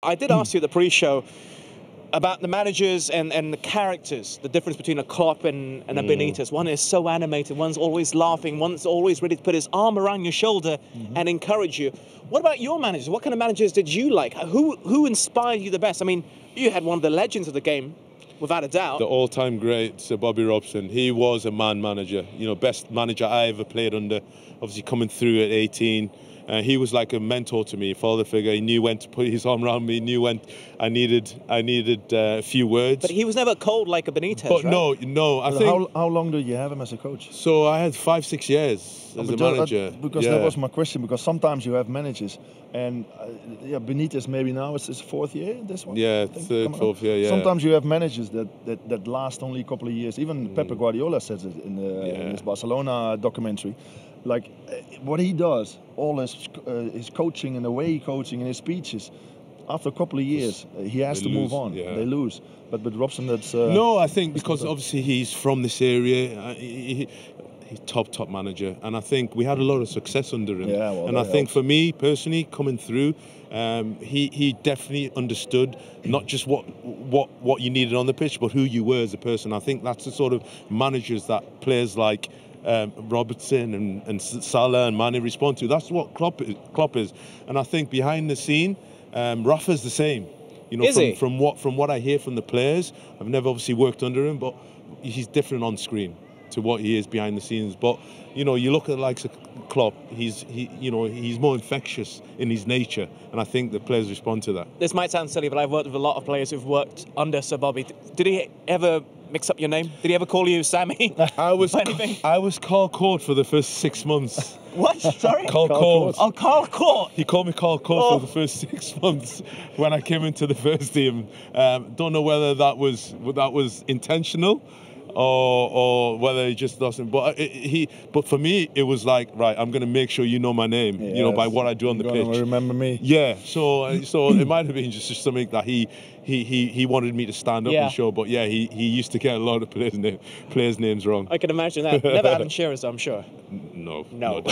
I did ask you at the pre-show about the managers and the characters, the difference between a Klopp and a Benitez. One is so animated, one's always laughing, one's always ready to put his arm around your shoulder and encourage you. What about your managers? What kind of managers did you like? Who inspired you the best? I mean, you had one of the legends of the game, without a doubt. The all-time great, Sir Bobby Robson. He was a man manager, best manager I ever played under. Obviously coming through at 18. He was like a mentor to me, father figure. He knew when to put his arm around me, knew when I needed a few words. But he was never cold like a Benitez, but right? No. I think. How long did you have him as a coach? So I had 5-6 years as a manager. Because that was my question. Because sometimes you have managers, and Benitez maybe now it's his 4th year. This one. Yeah, 3rd, 4th year. Yeah. Sometimes you have managers that last only a couple of years. Even Pep Guardiola says it in his Barcelona documentary. Like what he does, all his coaching and the way he coaching and his speeches. After a couple of years, he has to move on. Yeah. They lose. But with Robson, that's no. I think because obviously he's from this area. He's top manager, and I think we had a lot of success under him. Yeah, well, and I think for me personally, coming through, he definitely understood not just what you needed on the pitch, but who you were as a person. I think that's the sort of managers that players like Robertson and Salah and Mane respond to. That's what Klopp is. And I think behind the scene, Rafa's the same. From what I hear from the players, I've never obviously worked under him, but he's different on screen to what he is behind the scenes. But you look at the likes of Klopp, he's more infectious in his nature, and I think the players respond to that. This might sound silly, but I've worked with a lot of players who've worked under Sir Bobby. Did he ever mix up your name? Did he ever call you Sammy? I was Carl Court for the first 6 months. What? Sorry? Carl Court. Oh, Carl Court. He called me Carl Court for the first 6 months when I came into the first team. Don't know whether that was intentional or whether he just doesn't. But for me, it was like, right, I'm going to make sure you know my name, by what I do on the pitch. Remember me. Yeah. So it might have been just something that he wanted me to stand up and show. But he used to get a lot of players' names wrong. I can imagine that. Never having Shearer's, I'm sure. No doubt.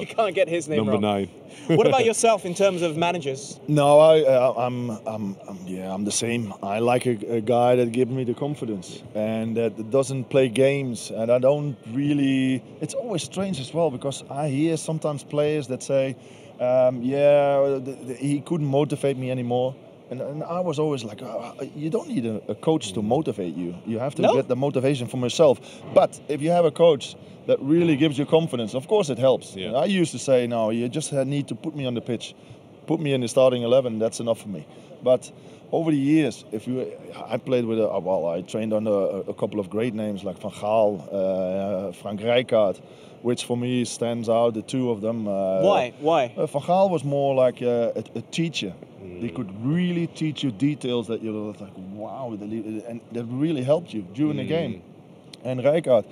You can't get his name Number wrong. 9. What about yourself in terms of managers? No, I'm the same. I like a guy that gives me the confidence and that doesn't play games. And I don't really. It's always strange as well because I hear sometimes players that say, he couldn't motivate me anymore. And I was always like, you don't need a coach to motivate you. You have to get the motivation from yourself. But if you have a coach that really gives you confidence, of course it helps. Yeah. I used to say, no, you just need to put me on the pitch. Put me in the starting 11, that's enough for me. But over the years, I played with, I trained under a couple of great names like Van Gaal, Frank Rijkaard, which for me stands out, the two of them. Why? Van Gaal was more like a teacher. They could really teach you details that you're like, wow, and that really helped you during the game. And Rijkaard,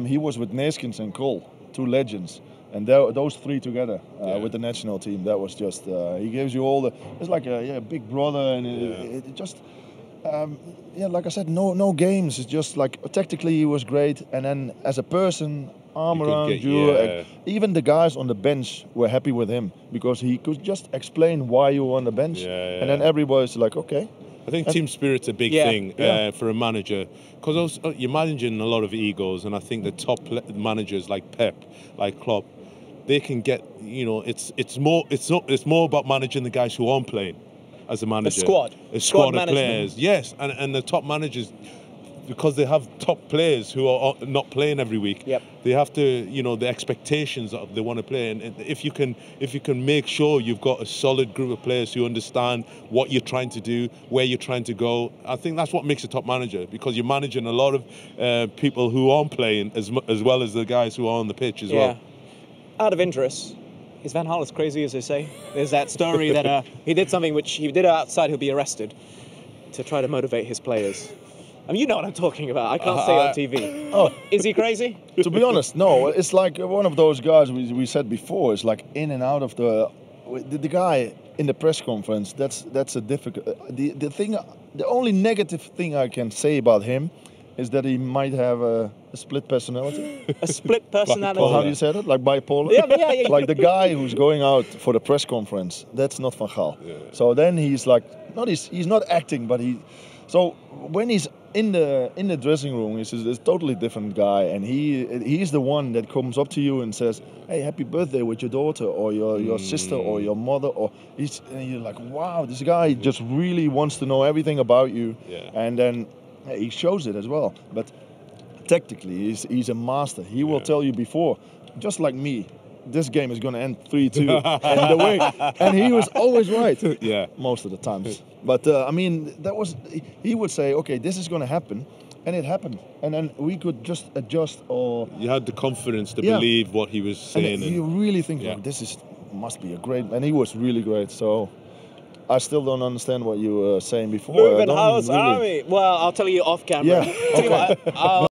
he was with Neeskens and Krol, 2 legends. And those 3 together with the national team, that was just, he gives you all it's like a big brother. And it just, like I said, no games. It's just like, tactically he was great. And then as a person, arm around you. Even the guys on the bench were happy with him because he could just explain why you were on the bench. And then everybody's like, okay. I think team spirit's a big thing for a manager because you're managing a lot of egos, and I think the top managers like Pep, like Klopp, they can get, it's more about managing the guys who aren't playing as a manager. A squad of players. Yes, and the top managers, because they have top players who are not playing every week. Yep. They have to, the expectations that they want to play, and if you can make sure you've got a solid group of players who understand what you're trying to do, where you're trying to go, I think that's what makes a top manager, because you're managing a lot of people who aren't playing as well as the guys who are on the pitch as well. Out of interest, is Van Gaal as crazy as they say? There's that story that he did something which he did outside, he'll be arrested, to try to motivate his players. I mean, you know what I'm talking about. I can't say on TV. Oh, is he crazy? To be honest, no. It's like one of those guys we said before. It's like in and out of the guy in the press conference. That's a difficult. The only negative thing I can say about him is that he might have a split personality. A split personality. Or how do you say that? Like bipolar? Yeah. Like the guy who's going out for the press conference, that's not Van Gaal. Yeah. So then he's like, he's not acting, but so when he's in the dressing room, he's a totally different guy, and he's the one that comes up to you and says, "Hey, happy birthday with your daughter or your sister or your mother," and you're like, "Wow, this guy just really wants to know everything about you," and then he shows it as well. But tactically, he's a master. He will tell you before, just like me. This game is going to end 3-2, and he was always right. Yeah, most of the times. But I mean, he would say, okay, this is going to happen, and it happened, and then we could just adjust. Or you had the confidence to believe what he was saying. And you really think, must be a great, and he was really great. So I still don't understand what you were saying before. Louis Van Gaal's army. Well, I'll tell you off camera. Yeah. Okay.